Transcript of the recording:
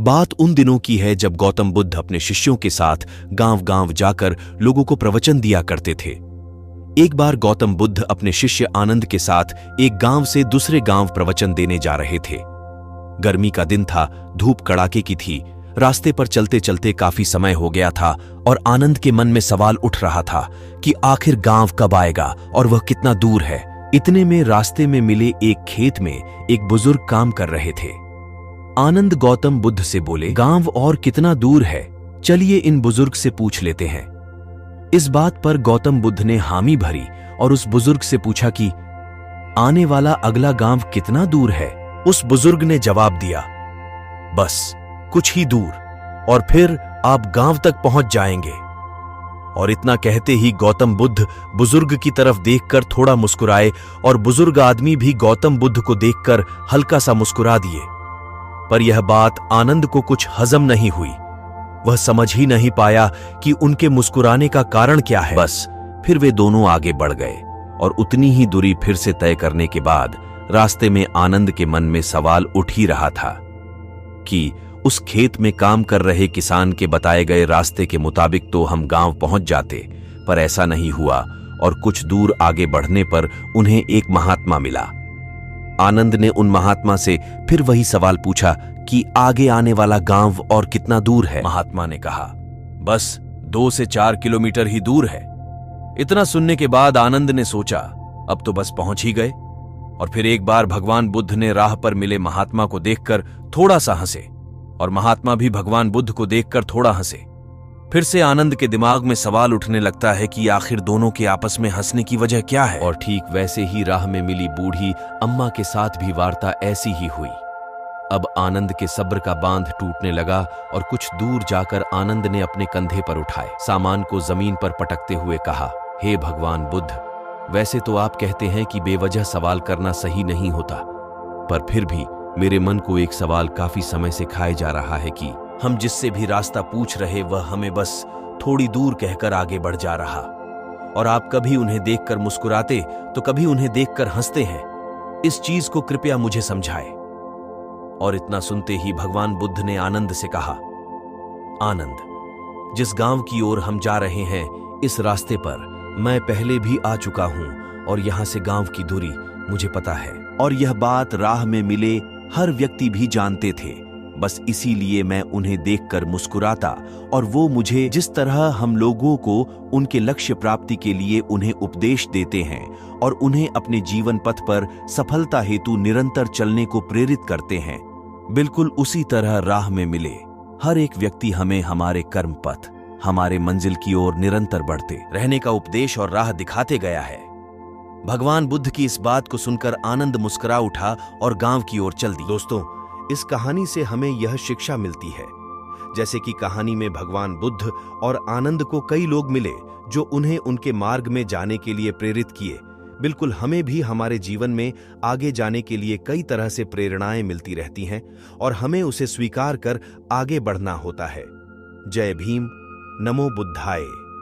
बात उन दिनों की है जब गौतम बुद्ध अपने शिष्यों के साथ गांव-गांव जाकर लोगों को प्रवचन दिया करते थे। एक बार गौतम बुद्ध अपने शिष्य आनंद के साथ एक गांव से दूसरे गांव प्रवचन देने जा रहे थे। गर्मी का दिन था, धूप कड़ाके की थी। रास्ते पर चलते चलते काफी समय हो गया था और आनंद के मन में सवाल उठ रहा था कि आखिर गांव कब आएगा और वह कितना दूर है। इतने में रास्ते में मिले एक खेत में एक बुजुर्ग काम कर रहे थे। आनंद गौतम बुद्ध से बोले, गांव और कितना दूर है, चलिए इन बुजुर्ग से पूछ लेते हैं। इस बात पर गौतम बुद्ध ने हामी भरी और उस बुजुर्ग से पूछा कि आने वाला अगला गांव कितना दूर है। उस बुजुर्ग ने जवाब दिया, बस कुछ ही दूर और फिर आप गांव तक पहुंच जाएंगे। और इतना कहते ही गौतम बुद्ध बुजुर्ग की तरफ देखकर थोड़ा मुस्कुराए और बुजुर्ग आदमी भी गौतम बुद्ध को देखकर हल्का सा मुस्कुरा दिए। पर यह बात आनंद को कुछ हजम नहीं हुई। वह समझ ही नहीं पाया कि उनके मुस्कुराने का कारण क्या है। बस फिर वे दोनों आगे बढ़ गए और उतनी ही दूरी फिर से तय करने के बाद रास्ते में आनंद के मन में सवाल उठ ही रहा था कि उस खेत में काम कर रहे किसान के बताए गए रास्ते के मुताबिक तो हम गांव पहुंच जाते, पर ऐसा नहीं हुआ और कुछ दूर आगे बढ़ने पर उन्हें एक महात्मा मिला। आनंद ने उन महात्मा से फिर वही सवाल पूछा कि आगे आने वाला गांव और कितना दूर है। महात्मा ने कहा, बस 2 से 4 किलोमीटर ही दूर है। इतना सुनने के बाद आनंद ने सोचा, अब तो बस पहुंच ही गए। और फिर एक बार भगवान बुद्ध ने राह पर मिले महात्मा को देखकर थोड़ा सा हंसे और महात्मा भी भगवान बुद्ध को देखकर थोड़ा हंसे। फिर से आनंद के दिमाग में सवाल उठने लगता है कि आखिर दोनों के आपस में हंसने की वजह क्या है। और ठीक वैसे ही राह में मिली बूढ़ी अम्मा के साथ भी वार्ता ऐसी ही हुई। अब आनंद के सब्र का बांध टूटने लगा और कुछ दूर जाकर आनंद ने अपने कंधे पर उठाए सामान को जमीन पर पटकते हुए कहा, हे भगवान बुद्ध, वैसे तो आप कहते हैं कि बेवजह सवाल करना सही नहीं होता, पर फिर भी मेरे मन को एक सवाल काफी समय से खाए जा रहा है कि हम जिससे भी रास्ता पूछ रहे वह हमें बस थोड़ी दूर कहकर आगे बढ़ जा रहा, और आप कभी उन्हें देखकर मुस्कुराते तो कभी उन्हें देखकर हंसते हैं। इस चीज को कृपया मुझे समझाए। और इतना सुनते ही भगवान बुद्ध ने आनंद से कहा, आनंद, जिस गांव की ओर हम जा रहे हैं इस रास्ते पर मैं पहले भी आ चुका हूं और यहां से गांव की दूरी मुझे पता है। और यह बात राह में मिले हर व्यक्ति भी जानते थे। बस इसीलिए मैं उन्हें देखकर मुस्कुराता और वो मुझे जिस तरह हम लोगों को उनके लक्ष्य प्राप्ति के लिए उन्हें उपदेश देते हैं और उन्हें अपने जीवन पथ पर सफलता हेतु निरंतर चलने को प्रेरित करते हैं, बिल्कुल उसी तरह राह में मिले हर एक व्यक्ति हमें हमारे कर्म पथ, हमारे मंजिल की ओर निरंतर बढ़ते रहने का उपदेश और राह दिखाते गया है। भगवान बुद्ध की इस बात को सुनकर आनंद मुस्कुरा उठा और गांव की ओर चल दी। दोस्तों, इस कहानी से हमें यह शिक्षा मिलती है, जैसे कि कहानी में भगवान बुद्ध और आनंद को कई लोग मिले जो उन्हें उनके मार्ग में जाने के लिए प्रेरित किए, बिल्कुल हमें भी हमारे जीवन में आगे जाने के लिए कई तरह से प्रेरणाएं मिलती रहती हैं और हमें उसे स्वीकार कर आगे बढ़ना होता है। जय भीम, नमो बुद्धाय।